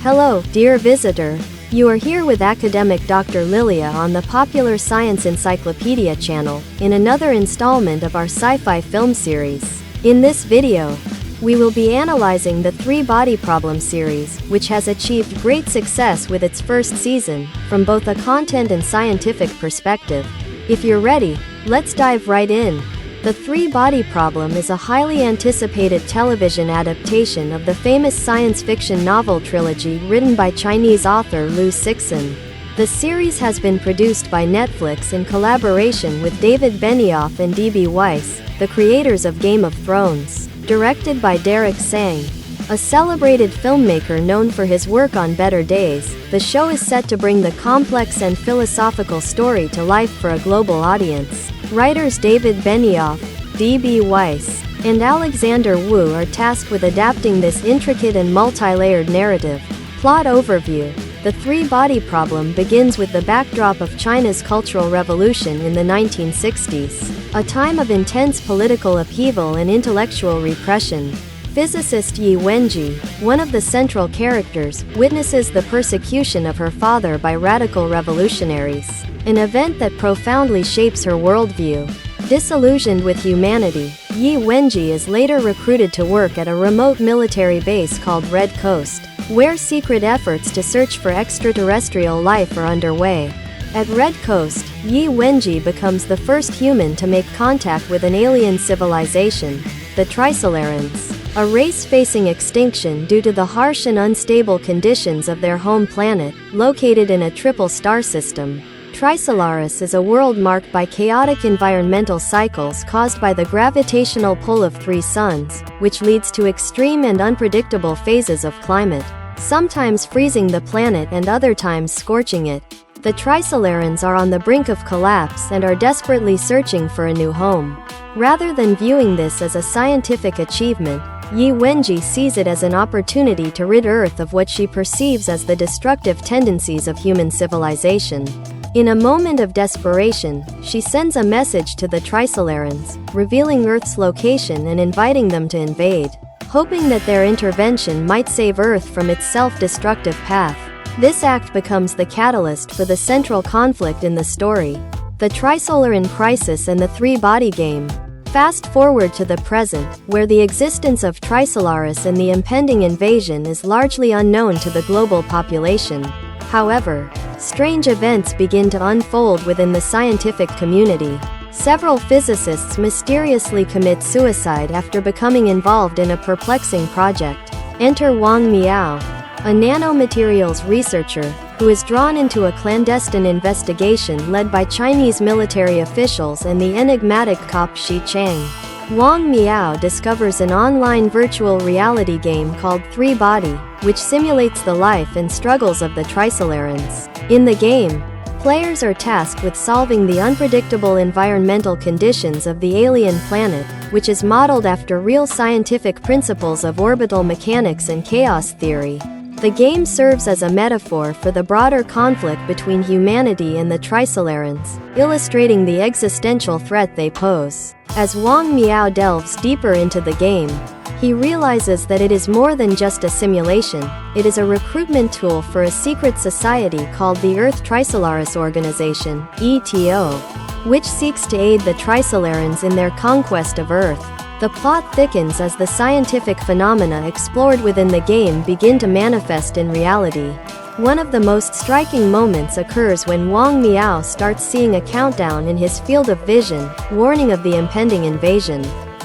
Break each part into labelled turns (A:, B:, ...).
A: Hello, dear visitor. You are here with academic Dr. Lilia on the Popular Science Encyclopedia channel, in another installment of our sci-fi film series. In this video, we will be analyzing the Three-Body Problem series, which has achieved great success with its first season, from both a content and scientific perspective. If you're ready, let's dive right in. The Three-Body Problem is a highly anticipated television adaptation of the famous science fiction novel trilogy written by Chinese author Liu Cixin. The series has been produced by Netflix in collaboration with David Benioff and D.B. Weiss, the creators of Game of Thrones. Directed by Derek Tsang, a celebrated filmmaker known for his work on Better Days, the show is set to bring the complex and philosophical story to life for a global audience. Writers David Benioff, D.B. Weiss, and Alexander Wu are tasked with adapting this intricate and multi-layered narrative. Plot overview. The Three-Body Problem begins with the backdrop of China's Cultural Revolution in the 1960s, a time of intense political upheaval and intellectual repression. Physicist Yi Wenji, one of the central characters, witnesses the persecution of her father by radical revolutionaries, an event that profoundly shapes her worldview. Disillusioned with humanity, Yi Wenji is later recruited to work at a remote military base called Red Coast, where secret efforts to search for extraterrestrial life are underway. At Red Coast, Yi Wenji becomes the first human to make contact with an alien civilization, the Trisolarans, a race facing extinction due to the harsh and unstable conditions of their home planet, located in a triple star system. Trisolaris is a world marked by chaotic environmental cycles caused by the gravitational pull of three suns, which leads to extreme and unpredictable phases of climate, sometimes freezing the planet and other times scorching it. The Trisolarans are on the brink of collapse and are desperately searching for a new home. Rather than viewing this as a scientific achievement, Yi Wenji sees it as an opportunity to rid Earth of what she perceives as the destructive tendencies of human civilization. In a moment of desperation, she sends a message to the Trisolarans, revealing Earth's location and inviting them to invade, hoping that their intervention might save Earth from its self-destructive path. This act becomes the catalyst for the central conflict in the story, the Trisolaran crisis and the three-body game. Fast forward to the present, where the existence of Trisolaris and the impending invasion is largely unknown to the global population. However, strange events begin to unfold within the scientific community. Several physicists mysteriously commit suicide after becoming involved in a perplexing project. Enter Wang Miao, a nanomaterials researcher, who is drawn into a clandestine investigation led by Chinese military officials and the enigmatic cop Xi Chang. Wang Miao discovers an online virtual reality game called Three-Body, which simulates the life and struggles of the Trisolarans. In the game, players are tasked with solving the unpredictable environmental conditions of the alien planet, which is modeled after real scientific principles of orbital mechanics and chaos theory. The game serves as a metaphor for the broader conflict between humanity and the Trisolarans, illustrating the existential threat they pose. As Wang Miao delves deeper into the game, he realizes that it is more than just a simulation. It is a recruitment tool for a secret society called the Earth Trisolaris Organization, ETO, which seeks to aid the Trisolarans in their conquest of Earth. The plot thickens as the scientific phenomena explored within the game begin to manifest in reality. One of the most striking moments occurs when Wang Miao starts seeing a countdown in his field of vision, warning of the impending invasion.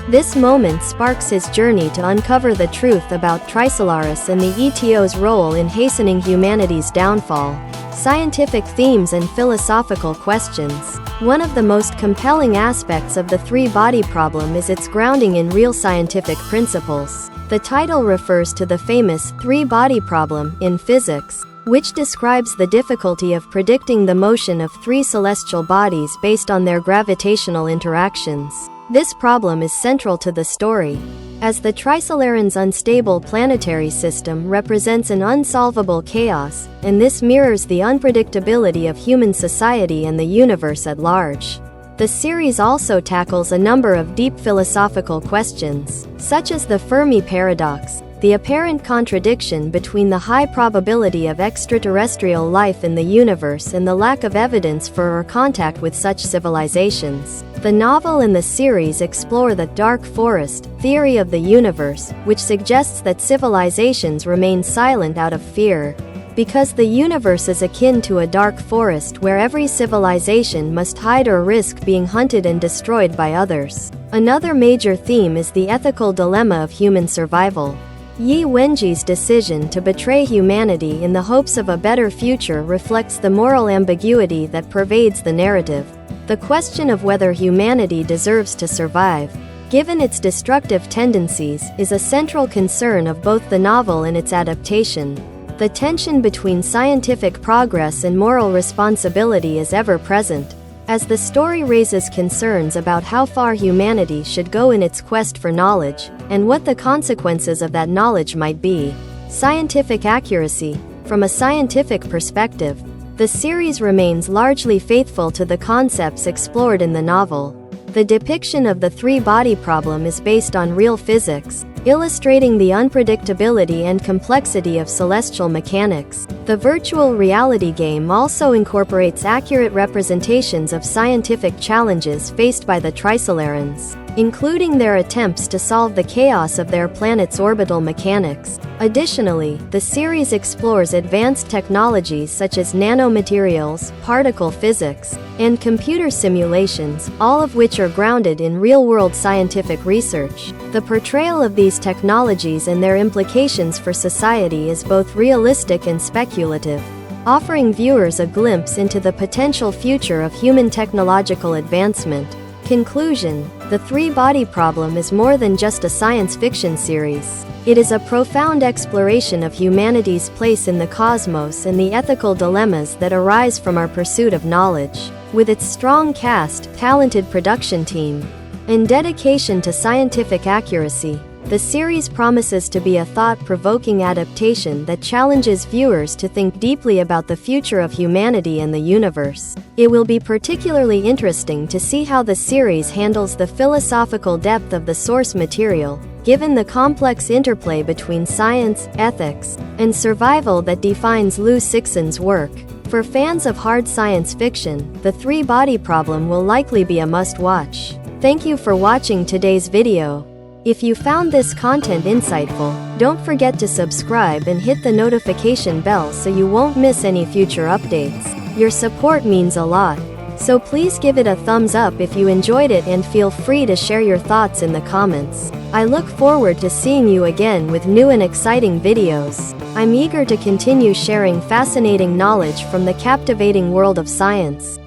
A: This moment sparks his journey to uncover the truth about Trisolaris and the ETO's role in hastening humanity's downfall. Scientific themes and philosophical questions. One of the most compelling aspects of the Three-Body Problem is its grounding in real scientific principles. The title refers to the famous Three-Body Problem in physics, which describes the difficulty of predicting the motion of three celestial bodies based on their gravitational interactions. This problem is central to the story, as the Trisolarans' unstable planetary system represents an unsolvable chaos, and this mirrors the unpredictability of human society and the universe at large. The series also tackles a number of deep philosophical questions, such as the Fermi paradox, the apparent contradiction between the high probability of extraterrestrial life in the universe and the lack of evidence for or contact with such civilizations. The novel and the series explore the dark forest theory of the universe, which suggests that civilizations remain silent out of fear. Because the universe is akin to a dark forest where every civilization must hide or risk being hunted and destroyed by others. Another major theme is the ethical dilemma of human survival. Yi Wenji's decision to betray humanity in the hopes of a better future reflects the moral ambiguity that pervades the narrative. The question of whether humanity deserves to survive, given its destructive tendencies, is a central concern of both the novel and its adaptation. The tension between scientific progress and moral responsibility is ever present, as the story raises concerns about how far humanity should go in its quest for knowledge, and what the consequences of that knowledge might be. Scientific accuracy. From a scientific perspective, the series remains largely faithful to the concepts explored in the novel. The depiction of the three-body problem is based on real physics, illustrating the unpredictability and complexity of celestial mechanics. The virtual reality game also incorporates accurate representations of scientific challenges faced by the Trisolarans, including their attempts to solve the chaos of their planet's orbital mechanics. Additionally, the series explores advanced technologies such as nanomaterials, particle physics, and computer simulations, all of which are grounded in real-world scientific research. The portrayal of these technologies and their implications for society is both realistic and speculative, offering viewers a glimpse into the potential future of human technological advancement. Conclusion: The Three-Body Problem is more than just a science fiction series. It is a profound exploration of humanity's place in the cosmos and the ethical dilemmas that arise from our pursuit of knowledge. With its strong cast, talented production team, and dedication to scientific accuracy, the series promises to be a thought-provoking adaptation that challenges viewers to think deeply about the future of humanity and the universe. It will be particularly interesting to see how the series handles the philosophical depth of the source material, given the complex interplay between science, ethics, and survival that defines Liu Cixin's work. For fans of hard science fiction, The Three-Body Problem will likely be a must-watch. Thank you for watching today's video. If you found this content insightful, don't forget to subscribe and hit the notification bell so you won't miss any future updates. Your support means a lot, so please give it a thumbs up if you enjoyed it and feel free to share your thoughts in the comments. I look forward to seeing you again with new and exciting videos. I'm eager to continue sharing fascinating knowledge from the captivating world of science.